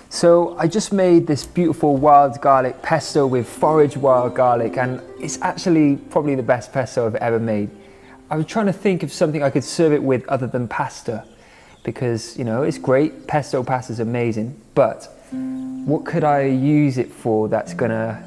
So I just made this beautiful wild garlic pesto with foraged wild garlic, and it's actually probably the best pesto I've ever made. I was trying to think of something I could serve it with other than pasta, because, you know, it's great, pesto pasta is amazing, but what could I use it for that's gonna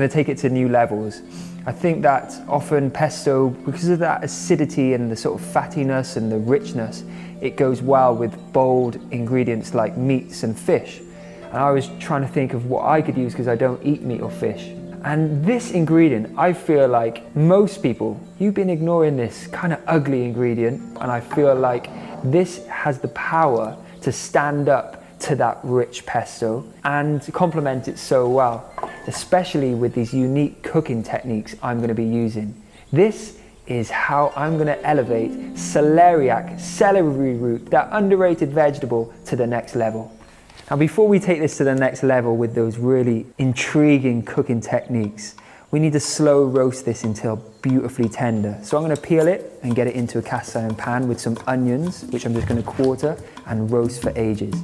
take it to new levels? I think that often pesto, because of that acidity and the sort of fattiness and the richness, it goes well with bold ingredients like meats and fish. And I was trying to think of what I could use because I don't eat meat or fish. And this ingredient, I feel like most people, you've been ignoring this kind of ugly ingredient, and I feel like this has the power to stand up to that rich pesto and complement it so well, especially with these unique cooking techniques I'm going to be using. This is how I'm going to elevate celeriac, celery root, that underrated vegetable, to the next level. Now, before we take this to the next level with those really intriguing cooking techniques, we need to slow roast this until beautifully tender. So I'm going to peel it and get it into a cast iron pan with some onions, which I'm just going to quarter and roast for ages.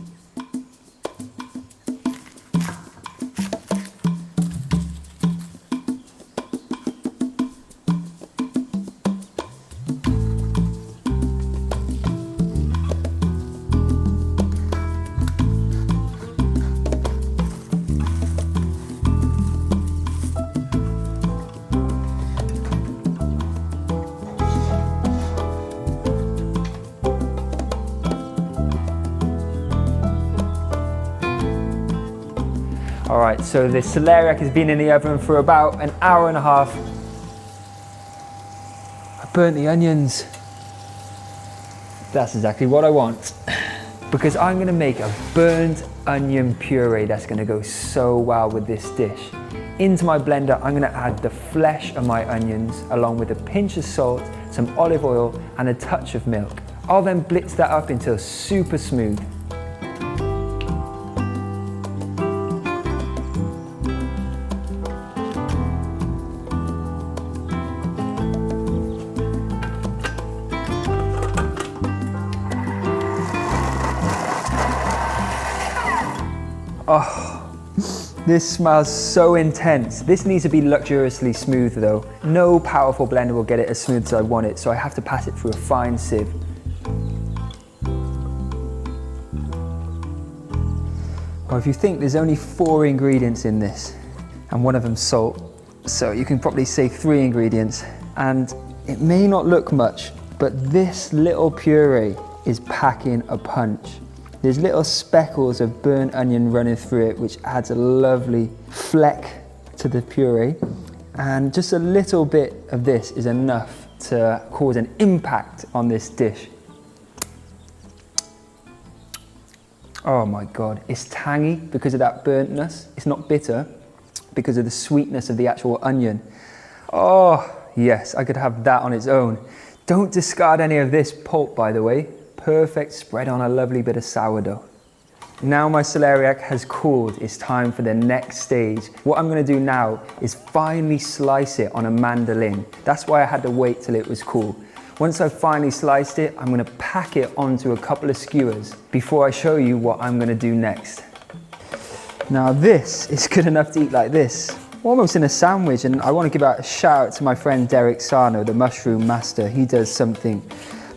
All right, so the celeriac has been in the oven for about an hour and a half. I burnt the onions. That's exactly what I want, because I'm gonna make a burnt onion puree that's gonna go so well with this dish. Into my blender, I'm gonna add the flesh of my onions along with a pinch of salt, some olive oil, and a touch of milk. I'll then blitz that up until super smooth. Oh, this smells so intense. This needs to be luxuriously smooth though. No powerful blender will get it as smooth as I want it, so I have to pass it through a fine sieve. Well, if you think there's only 4 ingredients in this, and one of them salt, so you can probably say 3 ingredients, and it may not look much, but this little puree is packing a punch. There's little speckles of burnt onion running through it, which adds a lovely fleck to the puree. And just a little bit of this is enough to cause an impact on this dish. Oh my God, it's tangy because of that burntness. It's not bitter because of the sweetness of the actual onion. Oh yes, I could have that on its own. Don't discard any of this pulp, by the way. Perfect spread on a lovely bit of sourdough. Now my celeriac has cooled, it's time for the next stage. What I'm gonna do now is finely slice it on a mandolin. That's why I had to wait till it was cool. Once I've finally sliced it, I'm gonna pack it onto a couple of skewers before I show you what I'm gonna do next. Now this is good enough to eat like this, almost in a sandwich, and I wanna give out a shout out to my friend Derek Sarno, the mushroom master. He does something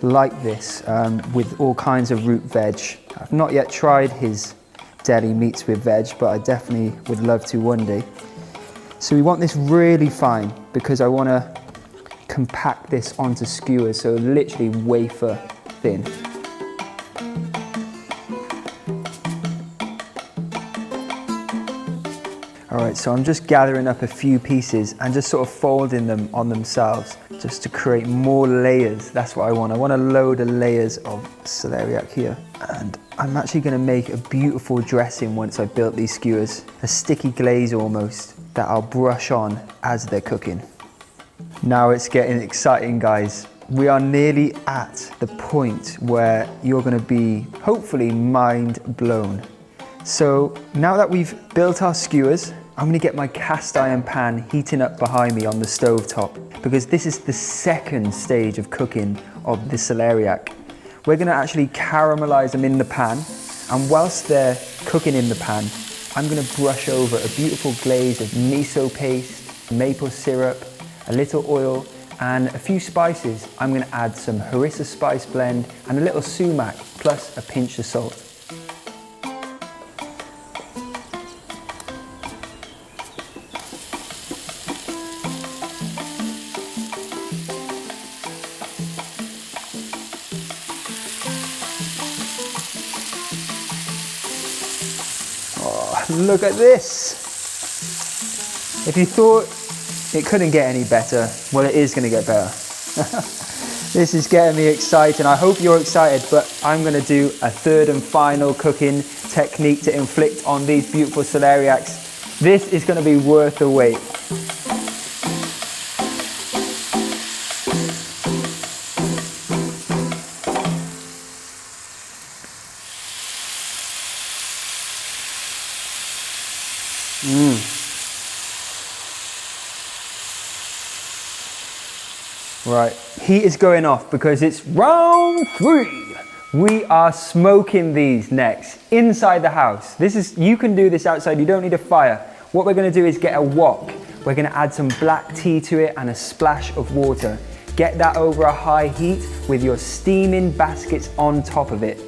like this with all kinds of root veg. I've not yet tried his deli meats with veg, but I definitely would love to one day. So we want this really fine because I want to compact this onto skewers, so literally wafer thin. All right, so I'm just gathering up a few pieces and just sort of folding them on themselves just to create more layers. That's what I want. I want a load of layers of celeriac here. And I'm actually gonna make a beautiful dressing once I've built these skewers, a sticky glaze almost, that I'll brush on as they're cooking. Now it's getting exciting, guys. We are nearly at the point where you're gonna be hopefully mind blown. So now that we've built our skewers, I'm gonna get my cast iron pan heating up behind me on the stove top, because this is the second stage of cooking of the celeriac. We're gonna actually caramelize them in the pan, and whilst they're cooking in the pan. I'm going to brush over a beautiful glaze of miso paste, maple syrup, a little oil, and a few spices. I'm going to add some harissa spice blend and a little sumac, plus a pinch of salt. Oh, look at this! If you thought it couldn't get any better, well, it is going to get better. This is getting me excited. I hope you're excited, but I'm going to do a third and final cooking technique to inflict on these beautiful celeriacs. This is going to be worth the wait. Right, heat is going off because it's round 3. We are smoking these next inside the house. You can do this outside, you don't need a fire. What we're going to do is get a wok. We're going to add some black tea to it and a splash of water. Get that over a high heat with your steaming baskets on top of it.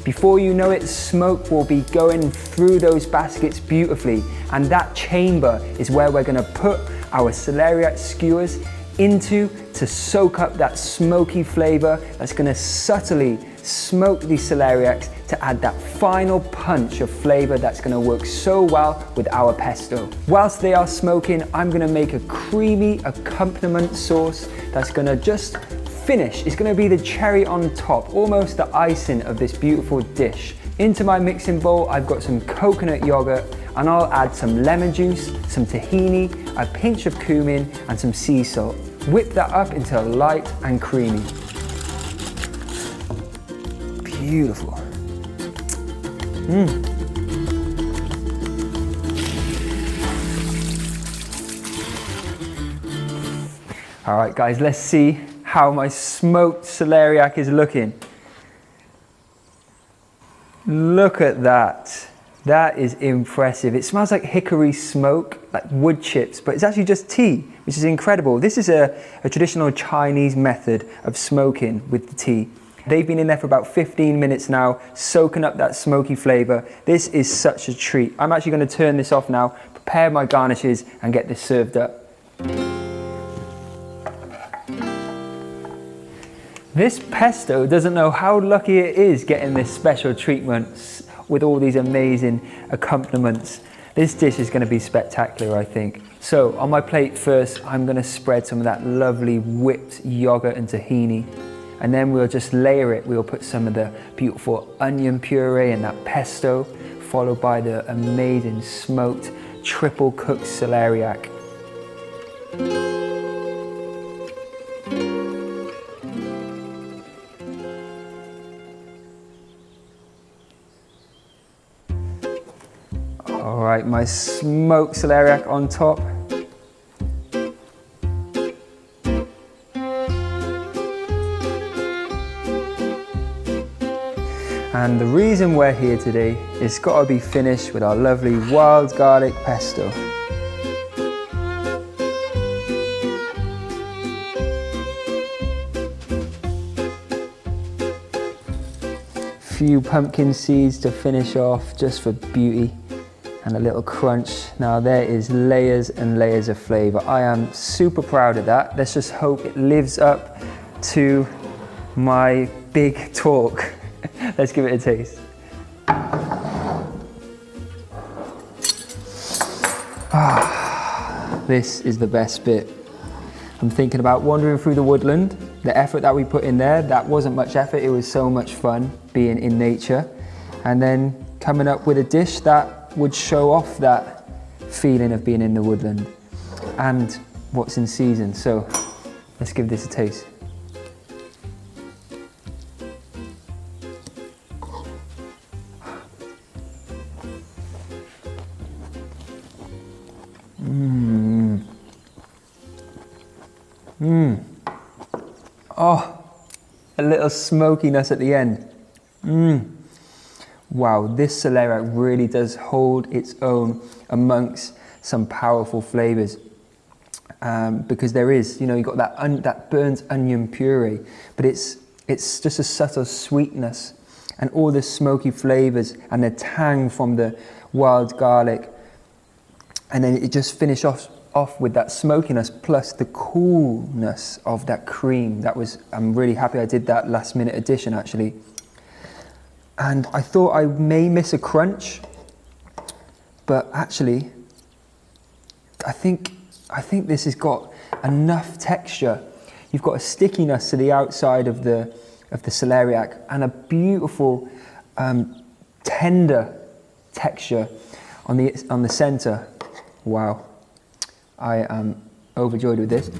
Before you know it, smoke will be going through those baskets beautifully, and that chamber is where we're going to put our celeriac skewers into to soak up that smoky flavor that's going to subtly smoke these celeriacs to add that final punch of flavor that's going to work so well with our pesto. Whilst they are smoking, I'm going to make a creamy accompaniment sauce that's going to just finish. It's going to be the cherry on top, almost the icing of this beautiful dish. Into my mixing bowl, I've got some coconut yogurt, and I'll add some lemon juice, some tahini, a pinch of cumin, and some sea salt. Whip that up until light and creamy. Beautiful. All right, guys, let's see how my smoked celeriac is looking. Look at that. That is impressive. It smells like hickory smoke, like wood chips, but it's actually just tea, which is incredible. This is a traditional Chinese method of smoking with the tea. They've been in there for about 15 minutes now, soaking up that smoky flavor. This is such a treat. I'm actually going to turn this off now, prepare my garnishes, and get this served up. This pesto doesn't know how lucky it is getting this special treatment with all these amazing accompaniments. This dish is going to be spectacular, I think. So on my plate first, I'm going to spread some of that lovely whipped yogurt and tahini, and then we'll just layer it. We'll put some of the beautiful onion puree and that pesto, followed by the amazing smoked triple cooked celeriac. All right, my smoked celeriac on top. And the reason we're here today is got to be finished with our lovely wild garlic pesto. Few pumpkin seeds to finish off just for beauty. And a little crunch. Now there is layers and layers of flavor. I am super proud of that. Let's just hope it lives up to my big talk. Let's give it a taste. This is the best bit. I'm thinking about wandering through the woodland. The effort that we put in there, that wasn't much effort. It was so much fun being in nature. And then coming up with a dish that would show off that feeling of being in the woodland and what's in season. So let's give this a taste. Oh, a little smokiness at the end. Wow, this celeriac really does hold its own amongst some powerful flavors. Because there is, you know, you've got that burnt onion puree, but it's just a subtle sweetness and all the smoky flavors and the tang from the wild garlic. And then it just finishes off with that smokiness plus the coolness of that cream. I'm really happy I did that last minute addition actually. And I thought I may miss a crunch, but actually, I think this has got enough texture. You've got a stickiness to the outside of the celeriac and a beautiful tender texture on the center. Wow, I am overjoyed with this.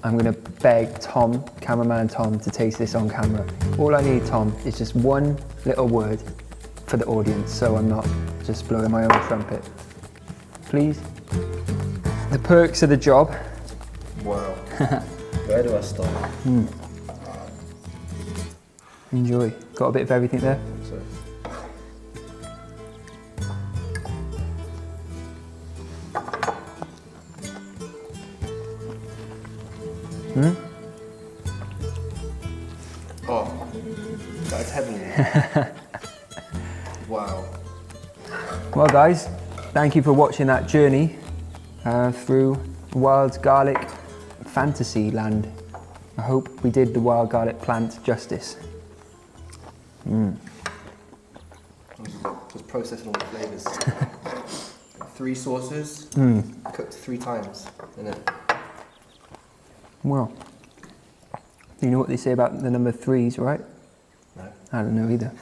I'm gonna beg Tom, cameraman Tom, to taste this on camera. All I need, Tom, is just one little word for the audience, so I'm not just blowing my own trumpet. Please. The perks of the job. Wow. Where do I start? Enjoy. Got a bit of everything there? So. Oh, that's heavenly. Wow. Well guys, thank you for watching that journey through wild garlic fantasy land. I hope we did the wild garlic plant justice. Just processing all the flavors. 3 sauces, cooked 3 times, innit? Well, you know what they say about the number 3s, right? No. I don't know either.